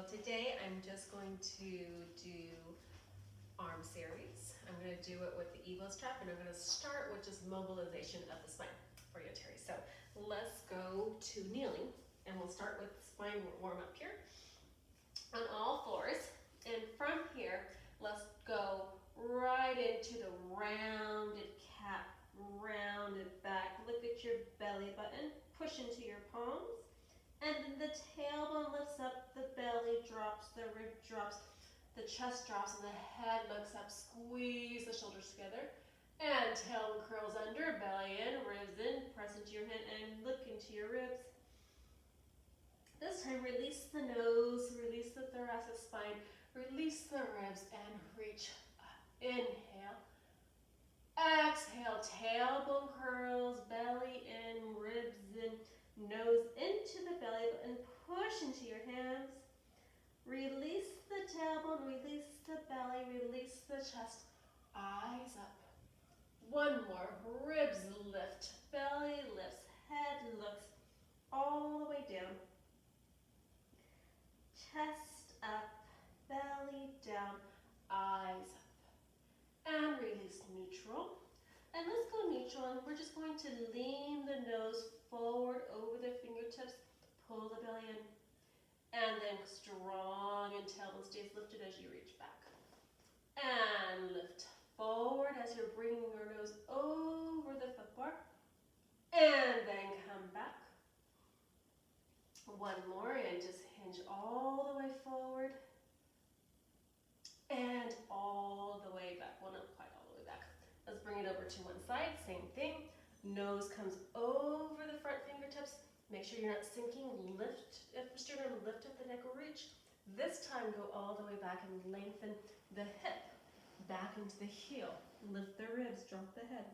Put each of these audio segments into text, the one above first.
Well, today I'm just going to do arm series. I'm going to do it with the EVO strap, and I'm going to start with just mobilization of the spine for you, Terry. So let's go to kneeling, and we'll start with spine warm up here on all fours. And from here, let's go right into the rounded cat, rounded back. Look at your belly button, push into your palms. And then the tailbone lifts up, the belly drops, the rib drops, the chest drops, and the head looks up. Squeeze the shoulders together. And tailbone curls under, belly in, ribs in, press into your hand and look into your ribs. This time, release the nose, release the thoracic spine, release the ribs, and reach up. Inhale. Exhale, tailbone curls, belly in, ribs in, nose into the belly button, push into your hands. Release the tailbone, release the belly, release the chest, eyes up. One more, ribs lift, belly lifts, head looks all the way down. Chest up, belly down, eyes up. And release neutral. And let's go neutral, and we're just going to lean the nose forward over the fingertips, pull the belly in, and then strong and tailbone stays lifted as you reach back. And lift forward as you're bringing your nose over the foot bar, and then come back. One more, and just hinge all the way forward, and all the way back. Well, not quite all the way back. Let's bring it over to one side, same thing. Nose comes over the front fingertips. Make sure you're not sinking. Lift at the sternum, lift up the neck, reach. This time, go all the way back and lengthen the hip back into the heel. Lift the ribs, drop the head.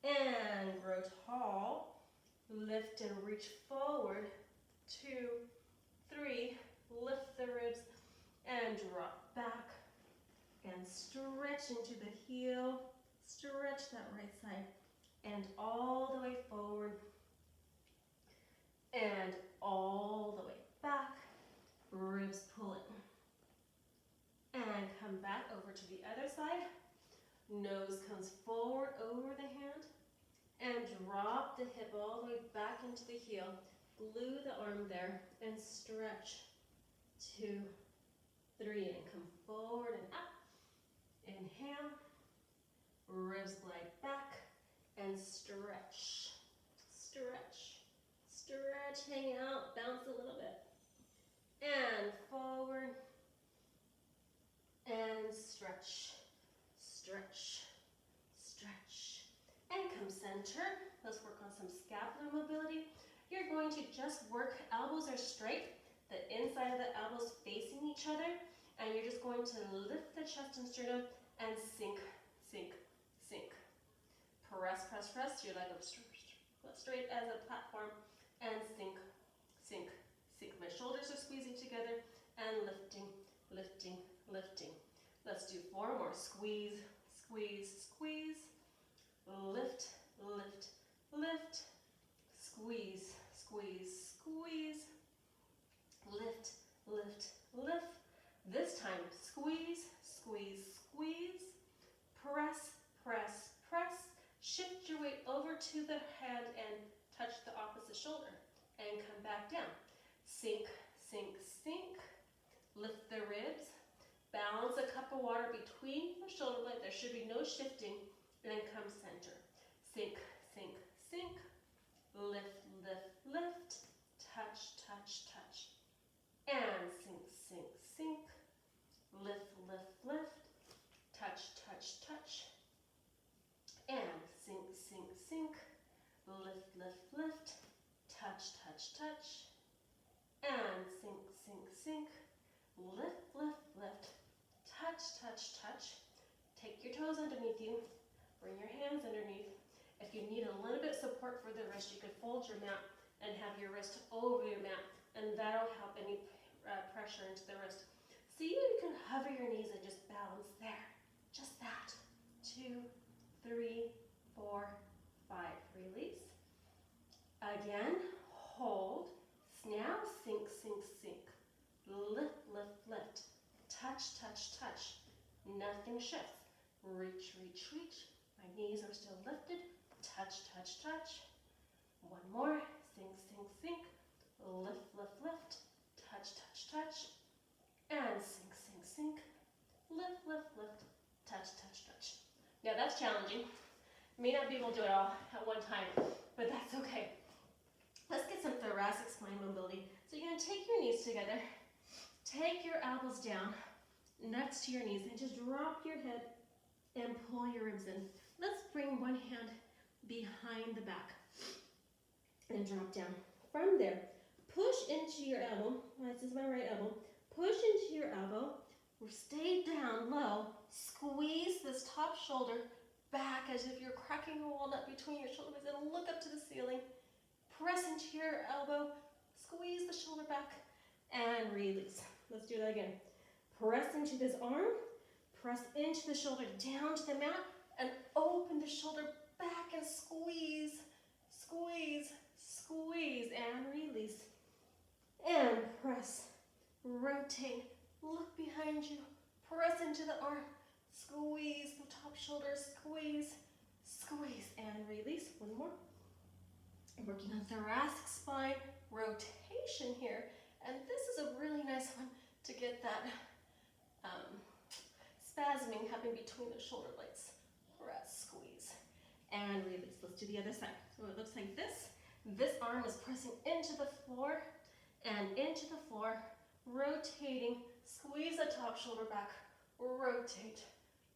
And grow tall. Lift and reach forward. 2, 3, lift the ribs and drop back. And stretch into the heel. Stretch that right side and all the way forward and all the way back. Ribs pull it. And come back over to the other side. Nose comes forward over the hand and drop the hip all the way back into the heel. Glue the arm there and stretch. 2, 3, and come forward and up. Inhale. Ribs glide back and stretch, stretch, stretch, hang out, bounce a little bit. And forward and stretch, stretch, stretch. And come center. Let's work on some scapular mobility. You're going to just work, elbows are straight, the inside of the elbows facing each other, and you're just going to lift the chest and sternum and sink, sink, sink. Press, press, press. Your leg up straight as a platform and sink, sink, sink. My shoulders are squeezing together and lifting, lifting, lifting. Let's do 4 more. Squeeze, squeeze, squeeze. Lift, lift, lift. Squeeze, squeeze, squeeze. Lift, lift, lift. This time, squeeze, squeeze, squeeze. Press, press, press. Shift your weight over to the hand and touch the opposite shoulder and come back down. Sink, sink, sink. Lift the ribs. Balance a cup of water between your shoulder blades. There should be no shifting. And then come center. Sink, sink, sink. Lift, lift, lift. Touch, touch, touch. And sink, sink, sink. Lift, lift, lift. Touch, touch, touch. And sink, sink, sink. Lift, lift, lift. Touch, touch, touch. And sink, sink, sink. Lift, lift, lift. Touch, touch, touch. Take your toes underneath you. Bring your hands underneath. If you need a little bit of support for the wrist, you could fold your mat and have your wrist over your mat, and that'll help any pressure into the wrist. See if you can hover your knees and just balance there. Just that. 2, 3, 4, 5. Release. Again, hold. Now sink, sink, sink. Lift, Nothing shifts. Reach, reach, reach. My knees are still lifted. Touch, touch, touch. One more. Sink, sink, sink. Lift, lift, lift. Touch, touch, touch. And sink, sink, sink. Lift, lift, lift. Touch, touch, touch. Now that's challenging. May not be able to do it all at one time, but that's okay. Let's get some thoracic spine mobility. So you're gonna take your knees together, take your elbows down next to your knees, and just drop your head and pull your ribs in. Let's bring one hand behind the back and drop down. From there, push into your elbow. This is my right elbow. Push into your elbow. Stay down low. Squeeze this top shoulder back as if you're cracking a walnut between your shoulder blades, and look up to the ceiling. Press into your elbow, squeeze the shoulder back, and release. Let's do that again. Press into this arm, press into the shoulder down to the mat, and open the shoulder back and squeeze, squeeze, squeeze, and release. And press, rotate, look behind you, press into the arm, squeeze the top shoulder, squeeze, squeeze, and release. One more. Working on thoracic spine rotation here, and this is a really nice one to get that spasming happening between the shoulder blades. Press, squeeze, and release. Let's do the other side. So it looks like this. This arm is pressing into the floor and into the floor, rotating. Squeeze the top shoulder back. Rotate,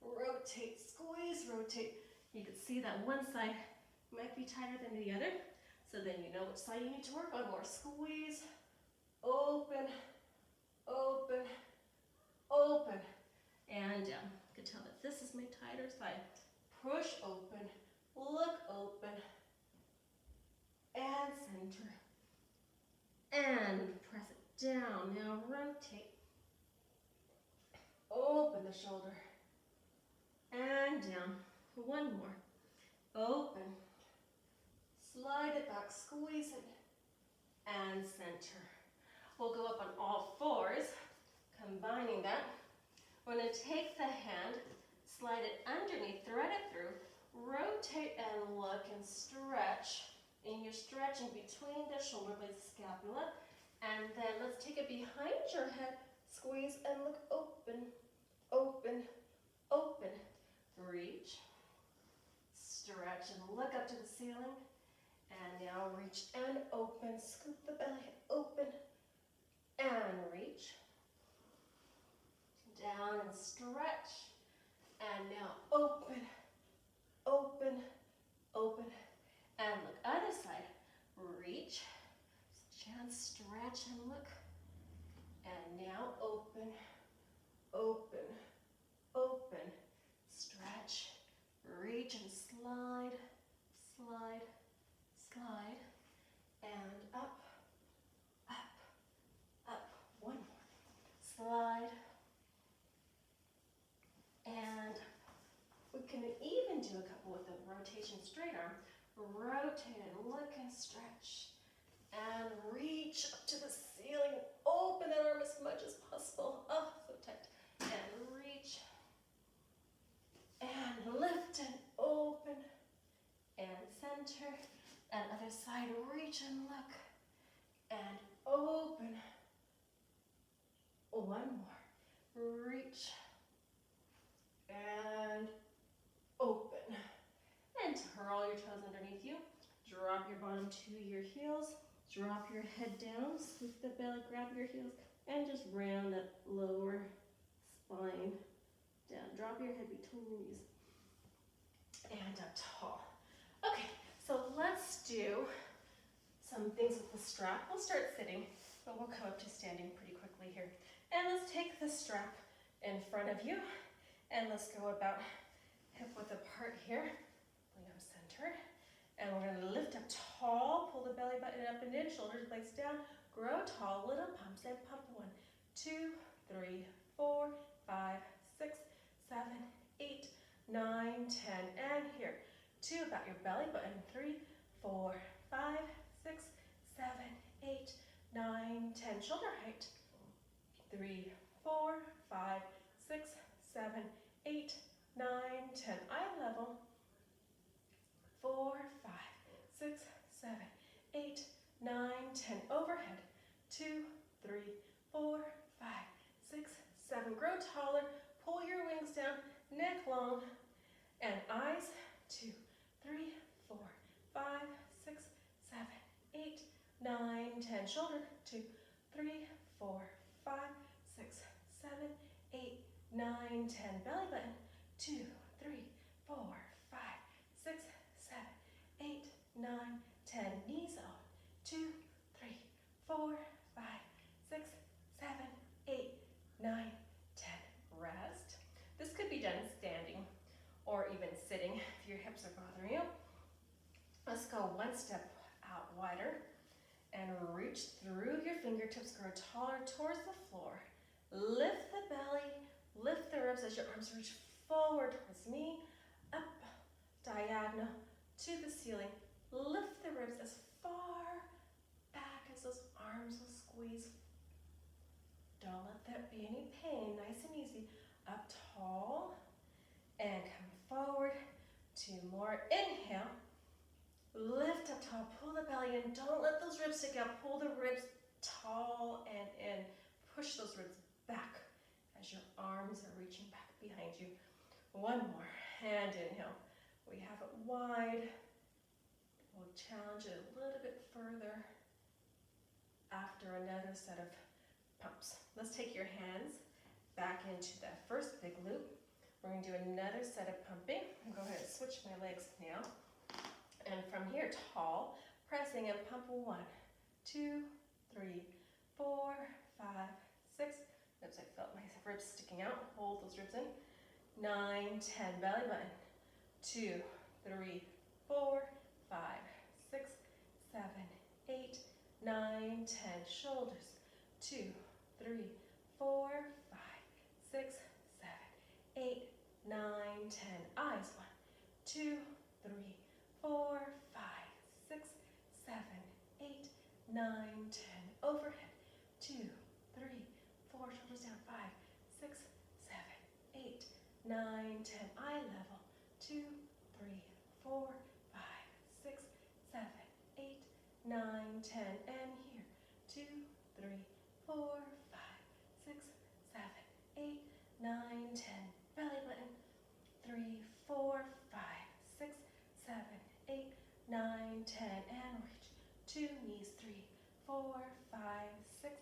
rotate, squeeze, rotate. You can see that one side might be tighter than the other. So then you know which side you need to work on more. Squeeze, open, open, open, and down. You can tell that this is my tighter side. Push open, look open, and center, and press it down. Now rotate, open the shoulder, and down. One more, open. Slide it back, squeeze it, and center. We'll go up on all fours, combining that. We're going to take the hand, slide it underneath, thread it through, rotate and look and stretch. And you're stretching between the shoulder blades, scapula. And then let's take it behind your head, squeeze and look open, open, open. Reach, stretch and look up to the ceiling. And now reach and open, scoop the belly open, and reach. Down and stretch, and now open, open, open, and look, other side. Reach, chance, stretch and look, and now open, open, open, stretch, reach and slide, slide, slide, and up, up, up. One more. Slide, and we can even do a couple with the rotation straight arm. Rotate and look and stretch, and reach up to the ceiling. Open that arm as much as possible. Oh, so tight. And reach, and lift and open, and center. And other side, reach and look, and open. One more. Reach, and open. And curl your toes underneath you. Drop your bottom to your heels. Drop your head down, scoop the belly, grab your heels, and just round that lower spine down. Drop your head between your knees. And up tall. Okay. So let's do some things with the strap. We'll start sitting, but we'll come up to standing pretty quickly here. And let's take the strap in front of you, and let's go about hip width apart here. Bring up center, and we're going to lift up tall, pull the belly button up and in, shoulders, blades down, grow tall, little pumps, and pump 1, 2, 3, 4, 5, 6, 7, 8, 9, 10, and here. 2, about your belly button. 3, 4, 5, 6, 7, 8, 9, 10. Shoulder height. 3, 4, 5, 6, 7, 8, 9, 10. Eye level. 4, 5, 6, 7, 8, 9, 10. Overhead. 2, 3, 4, 5, 6, 7. Grow taller. Pull your wings down. Neck long. And eyes. 2, 3, 4, 5, 6, 7, 8, 9, 10. Shoulder. 2, 3, 4, 5, 6, 7, 8, 9, 10. Belly button. 2, 3, 4, 5, 6, 7, 8, 9, 10. Knees up. 2, 3, 4, 5, 6, 7, 8, 9, 10. Rest. This could be done standing or even sitting if your hips are bothering you. Let's go one step out wider and reach through your fingertips, grow taller towards the floor. Lift the belly, lift the ribs as your arms reach forward towards me, up, diagonal to the ceiling. Lift the ribs as far back as those arms will squeeze. Don't let there be any pain, nice and easy. Up tall and come forward. 2 more, inhale. Lift up tall, pull the belly in. Don't let those ribs stick out. Pull the ribs tall and in. Push those ribs back as your arms are reaching back behind you. 1 more, and inhale. We have it wide. We'll challenge it a little bit further after another set of pumps. Let's take your hands back into that first big loop. We're going to do another set of pumping. I'll go ahead and switch my legs now. And from here, tall, pressing and pump 1, 2, 3, 4, 5, 6. Oops, I felt my ribs sticking out. Hold those ribs in. 9, 10, belly button. 2, 3, 4, 5, 6, 7, 8, 9, 10. Shoulders. 2, 3, 4, 5, 6, 7, 8, 9, 10. Eyes. 1, 2, 3, 4, 5, 6, 7, 8, 9, 10. Overhead. 2, 3, 4. Shoulders down. 5, 6, 7, 8, 9, 10. Eye level. 2, 3, 4, 5, 6, 7, 8, 9, 10. And here. 2, 3, 4, 5, 6, 7, 8, 9, 10. Belly button. 3, 4, 5, 6, 7, 8, 9, 10. And reach. 2 knees. 3, 4, 5, 6,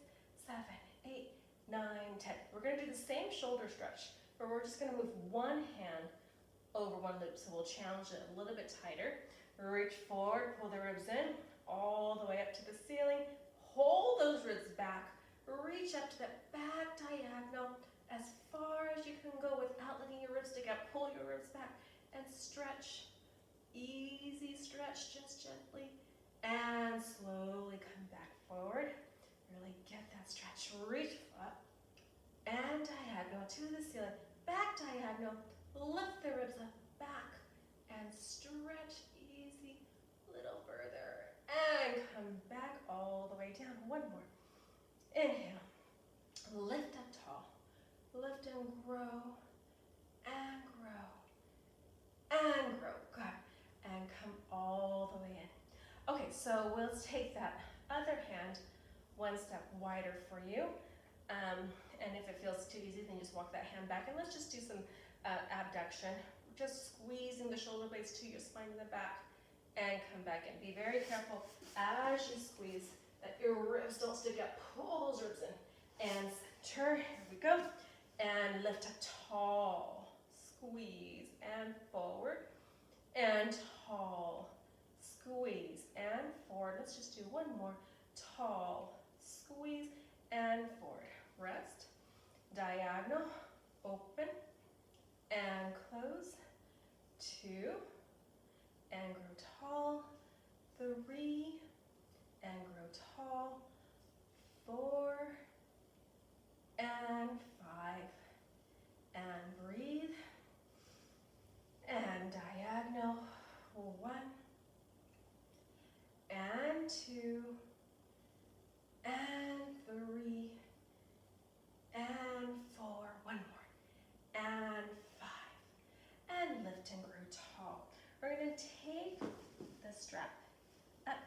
7, 8, 9, 10. We're going to do the same shoulder stretch, but we're just going to move one hand over one loop. So we'll challenge it a little bit tighter. Reach forward, pull the ribs in, all the way up to the ceiling. Hold those ribs back. Reach up to that back diagonal as far as you can go without letting your ribs stick out. Pull your ribs back and stretch. Easy stretch, just gently. And slowly come back forward. Really get that stretch. Reach up and diagonal to the ceiling. Back diagonal. Lift the ribs up, back, and stretch easy. Little further. And come back all the way down. 1 more. Inhale. Lift up tall. Lift and grow. And grow. And grow. Good. And come all the way in. Okay, so let's take that other hand one step wider for you. And if it feels too easy, then just walk that hand back. And let's just do some abduction. Just squeezing the shoulder blades to your spine in the back. And come back in. Be very careful as you squeeze that your ribs don't stick up. Pull those ribs in. And center. Here we go. And lift up tall. Squeeze. And forward. And tall. Squeeze. And forward. Let's just do 1 more. Tall. Squeeze. And forward. Rest. Diagonal. Open. And close. 2. And grow tall. 3. And grow tall. 4. And 5. And breathe. And diagonal. 1. And 2. And 3.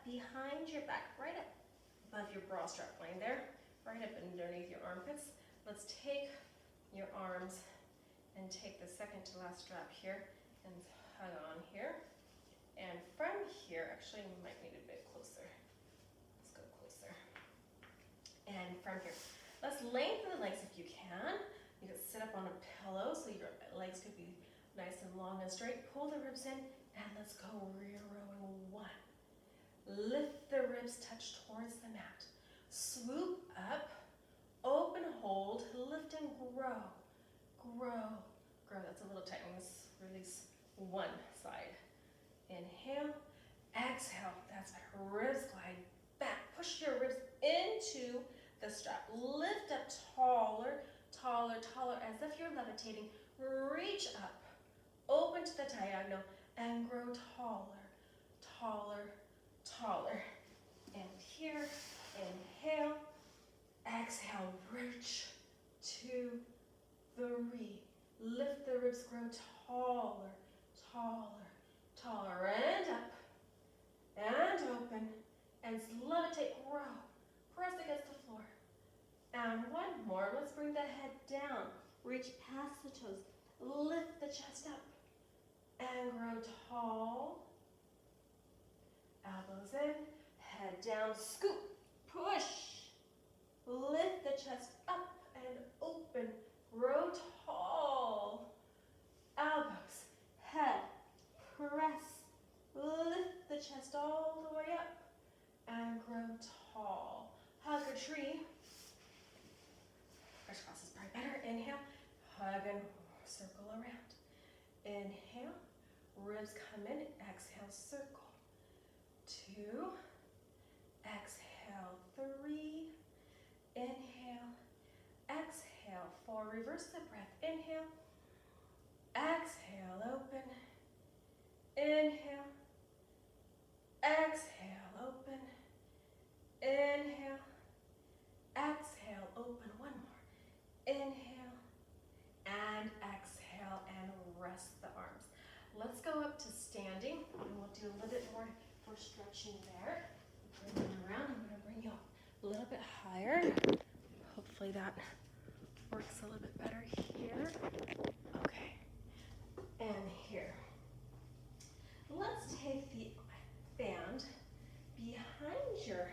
behind your back, right up above your bra strap line there, right up underneath your armpits. Let's take your arms and take the second to last strap here and hug on here. And from here, actually we might need a bit closer. Let's go closer. And from here, let's lengthen the legs if you can. You can sit up on a pillow so your legs could be nice and long and straight. Pull the ribs in and let's go rear rowing 1. Lift the ribs, touch towards the mat. Swoop up, open, hold, lift and grow. Grow, grow. That's a little tight. Let's release one side. Inhale, exhale. That's better. Ribs glide back. Push your ribs into the strap. Lift up taller, taller, taller, as if you're levitating. Reach up, open to the diagonal, and grow taller, taller, taller. And here, inhale, exhale, reach, 2, 3. Lift the ribs, grow taller, taller, taller, and up, and open, and levitate, grow, press against the floor. And one more, let's bring the head down, reach past the toes, lift the chest up, and grow tall, elbows in, head down, scoop, push, lift the chest up and open, grow tall, elbows, head, press, lift the chest all the way up and grow tall. Hug a tree. Crisscross is probably better. Inhale, hug and circle around. Inhale, ribs come in, exhale, circle. 2, exhale, 3, inhale, exhale, 4, reverse the breath, inhale, exhale, open, inhale, exhale, open, inhale, exhale, open, one more, inhale, and exhale, and rest the arms. Let's go up to standing, and we'll do a little bit more for stretching there. Bring it around. I'm going to bring you up a little bit higher. Hopefully that works a little bit better here. Okay. And here. Let's take the band behind your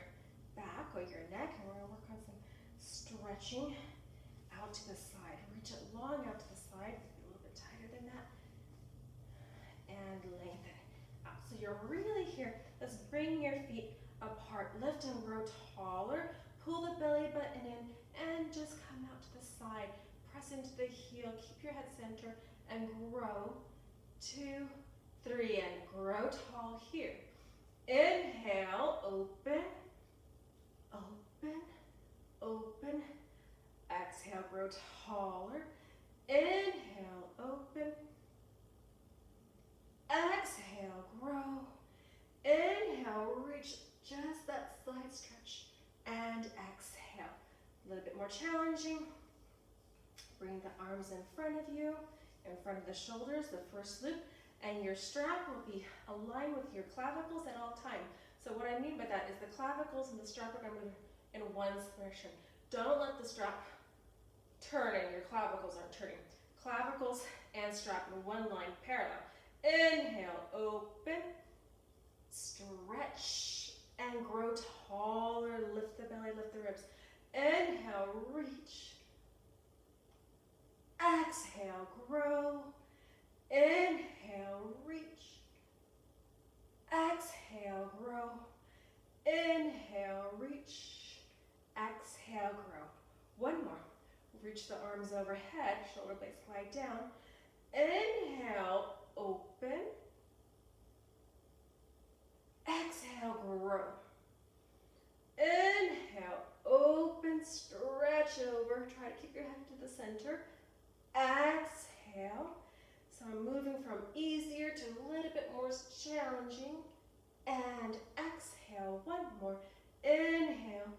back or your neck, and we're going to work on some stretching out to the side. Reach it long out to the side. A little bit tighter than that. And lengthen out. So you're really here. Let's bring your feet apart. Lift and grow taller. Pull the belly button in and just come out to the side. Press into the heel. Keep your head center and grow. 2, 3, and grow tall here. Inhale, open, open, open. Exhale, grow taller. Inhale, open. Exhale, grow. Inhale, reach just that side stretch. And exhale. A little bit more challenging. Bring the arms in front of you, in front of the shoulders, the first loop. And your strap will be aligned with your clavicles at all times. So what I mean by that is the clavicles and the strap are going to move in one direction. Don't let the strap turn and your clavicles aren't turning. Clavicles and strap in one line, parallel. Inhale, open, stretch, and grow taller. Lift the belly, lift the ribs. Inhale, reach. Exhale, grow. Inhale, reach. Exhale, grow. Inhale, reach. Exhale, grow. One more. Reach the arms overhead, shoulder blades glide down. Inhale, open. Exhale, grow. Inhale, open, stretch over. Try to keep your head to the center. Exhale. So I'm moving from easier to a little bit more challenging. And exhale, one more. Inhale.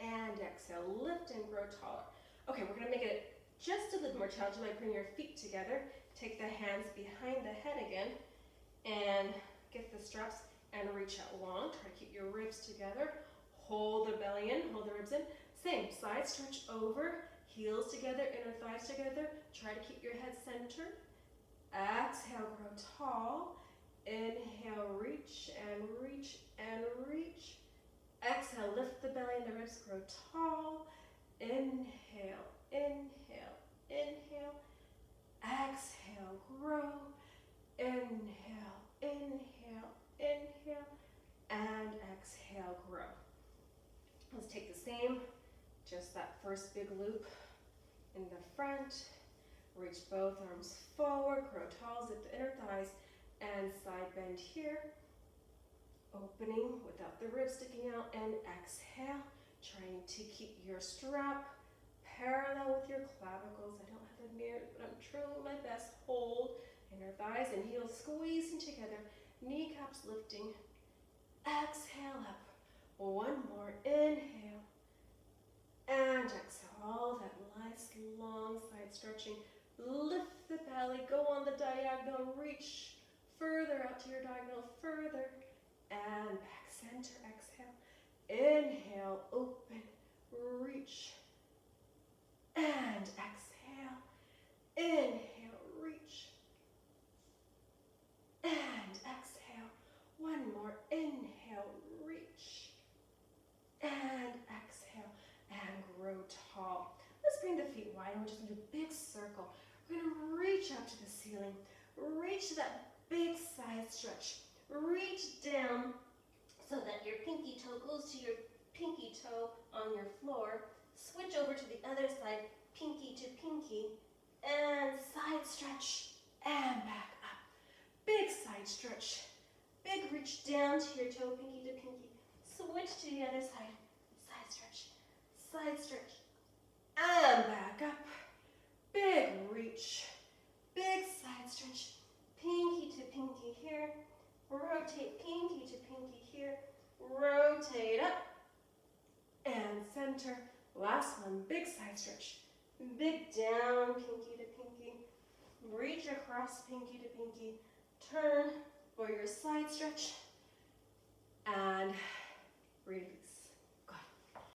And exhale, lift and grow taller. Okay, we're gonna make it just a little more challenging by bringing your feet together. Take the hands behind the head again and get the straps and reach out long. Try to keep your ribs together. Hold the belly in, hold the ribs in. Same, side stretch over, heels together, inner thighs together. Try to keep your head centered. Exhale, grow tall. Inhale, reach and reach and reach. Exhale, lift the belly and the ribs, grow tall. Inhale, inhale, inhale. Exhale, grow. Inhale, inhale, inhale, and exhale, grow. Let's take the same, just that first big loop in the front. Reach both arms forward, grow tall, zip the inner thighs, and side bend here. Opening without the ribs sticking out, and exhale. Trying to keep your strap parallel with your clavicles. I don't have a mirror, but I'm trying my best. Hold. Inner thighs and heels squeezing together. Kneecaps lifting. Exhale up. One more. Inhale. And exhale. All that nice long side stretching. Lift the belly. Go on the diagonal. Reach further out to your diagonal. Further. And back. Center. Exhale. Inhale. Open. Reach. And exhale. Inhale. Reach. And exhale. One more. Inhale. Reach. And exhale. And grow tall. Let's bring the feet wide and we're just going to do a big circle. We're going to reach up to the ceiling. Reach to that big side stretch. Reach down so that your pinky toe goes to your pinky toe on your floor. Switch over to the other side, pinky to pinky, and side stretch, and back up. Big side stretch. Big reach down to your toe, pinky to pinky. Switch to the other side. Side stretch, and back up. Big reach. Big side stretch. Pinky to pinky here. Rotate pinky to pinky here. Rotate up. And center. Last one, big side stretch. Big down, pinky to pinky. Reach across, pinky to pinky. Turn for your side stretch. And repeat.